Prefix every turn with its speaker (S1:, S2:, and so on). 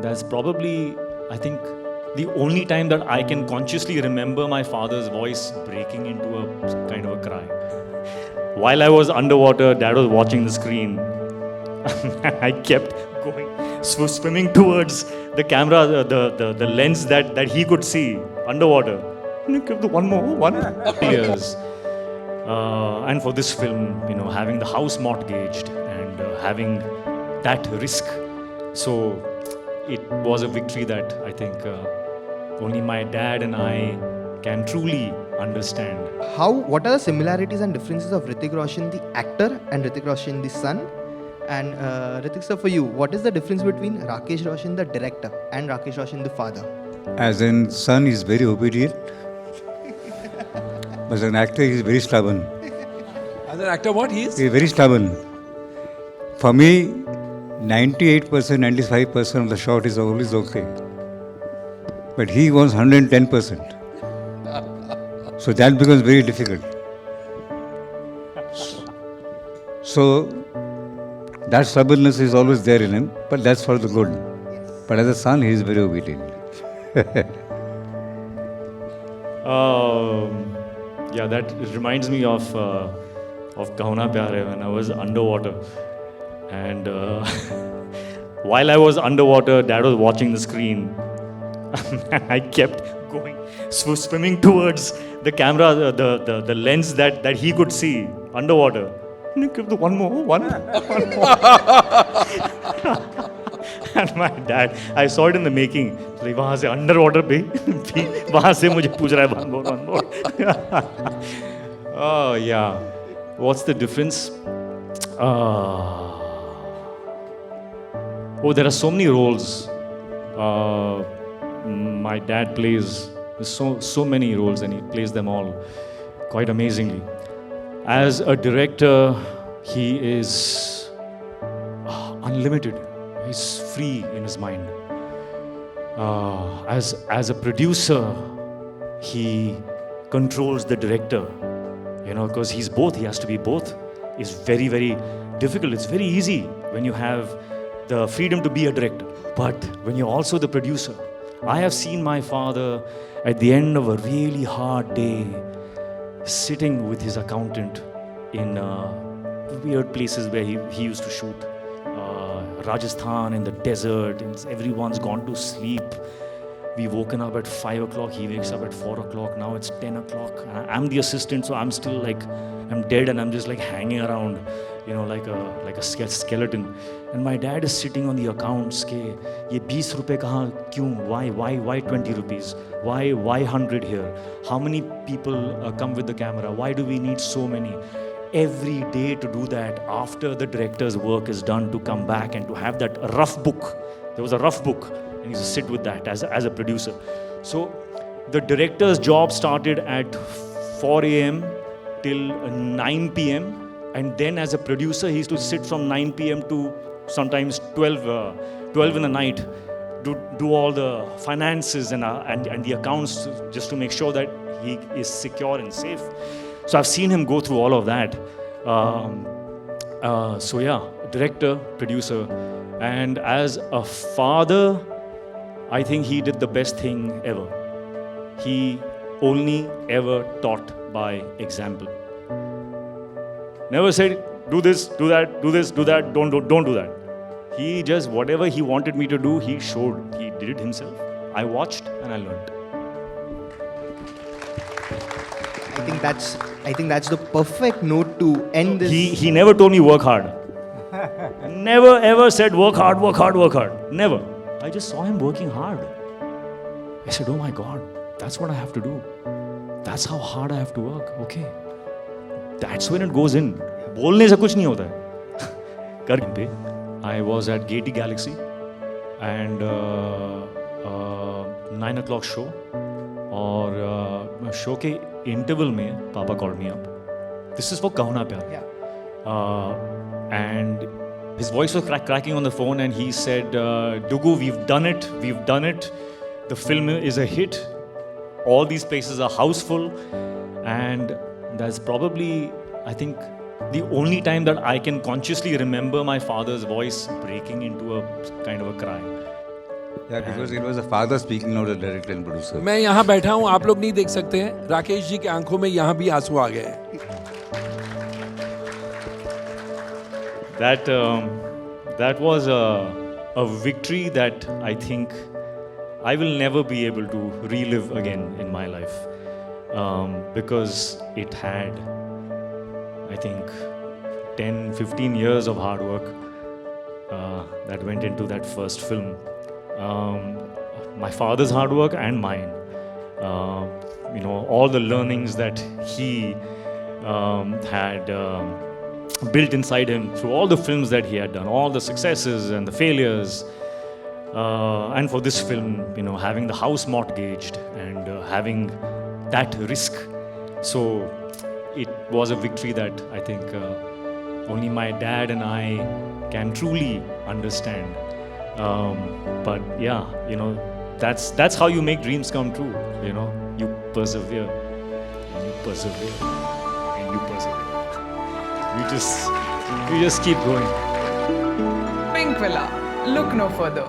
S1: That's probably, I think, the only time that I can consciously remember my father's voice breaking into a kind of a cry. While I was underwater, Dad was watching the screen. I kept going, swimming towards the camera, the lens that he could see underwater. One more. Years. And for this film, having the house mortgaged and having that risk. So it was a victory that I think only my dad and I can truly understand.
S2: What are the similarities and differences of Hrithik Roshan, the actor, and Hrithik Roshan, the son? And Hrithik sir, for you, what is the difference between Rakesh Roshan, the director, and Rakesh Roshan, the father?
S3: As in, son is very obedient. But as an actor, he is very stubborn.
S4: As an actor, what he is?
S3: He is very stubborn. For me, 98%, 95% of the shot is always okay. But he wants 110%. So that becomes very difficult. So that stubbornness is always there in him, but that's for the good. But as a son, he is very obedient.
S1: Yeah, that reminds me of Kaho Na Pyar Hai when I was underwater. And while I was underwater, Dad was watching the screen. I kept going, swimming towards the camera, the lens that he could see underwater. One more. And my dad, I saw it in the making. Like, वहाँ से underwater पे वहाँ से मुझे पूछ रहा है one more. Oh yeah, what's the difference? Oh, there are so many roles. My dad plays so many roles, and he plays them all quite amazingly. As a director, he is unlimited. He's free in his mind. As a producer, he controls the director, because he's both. He has to be both. It's very, very difficult. It's very easy when you have the freedom to be a director. But when you're also the producer, I have seen my father at the end of a really hard day sitting with his accountant in weird places where he used to shoot. Rajasthan, in the desert, and everyone's gone to sleep. We've woken up at 5 o'clock, he wakes up at 4 o'clock, now it's 10 o'clock. And I'm the assistant, so I'm still I'm dead and I'm just hanging around, like a skeleton. And my dad is sitting on the accounts, ke, ye 20 rupees kahan, kyun, why 20 rupees? Why 100 here? How many people come with the camera? Why do we need so many? Every day to do that after the director's work is done, to come back and to have that rough book. There was a rough book and he used to sit with that as a producer. So the director's job started at 4 a.m. till 9 p.m. and then as a producer he used to sit from 9 p.m. to sometimes 12 in the night, do all the finances and the accounts just to make sure that he is secure and safe. So I've seen him go through all of that. So yeah, director, producer. And as a father, I think he did the best thing ever. He only ever taught by example. Never said, do this, do that, do this, do that, don't do that. He just, whatever he wanted me to do, he showed. He did it himself. I watched and I learned.
S2: I think that's the perfect note to end this.
S1: He never told me work hard. Never ever said work hard. Never. I just saw him working hard. I said, oh my God, that's what I have to do. That's how hard I have to work. Okay. That's when it goes in. बोलने से कुछ नहीं होता है. कर पे. I was at Gaiety Galaxy and 9 o'clock show. और show के इंटरवल में पापा called me up. This is for Kaho Na Pyar.
S2: Yeah.
S1: And his voice was cracking on the phone and he said, Dugu, we've done it. The film is a hit. All these places are houseful. And that's probably, I think, the only time that I can consciously remember my father's voice breaking into a kind of a cry.
S3: Yeah, because it was the father speaking, not the director and producer.
S4: मैं यहाँ बैठा हूँ, आप लोग नहीं देख सकते हैं, राकेश जी के आंखों में यहाँ भी आंसू आ गए हैं.
S1: That was a victory that I think I will never be able to relive again in my life, because it had, I think, 10-15 years of hard work that went into that first film. My father's hard work and mine. All the learnings that he had built inside him through all the films that he had done, all the successes and the failures. And for this film, having the house mortgaged and having that risk. So it was a victory that I think only my dad and I can truly understand. But yeah, that's how you make dreams come true. You persevere, and you persevere, and you persevere. You just keep going.
S5: Pink Villa. Look no further.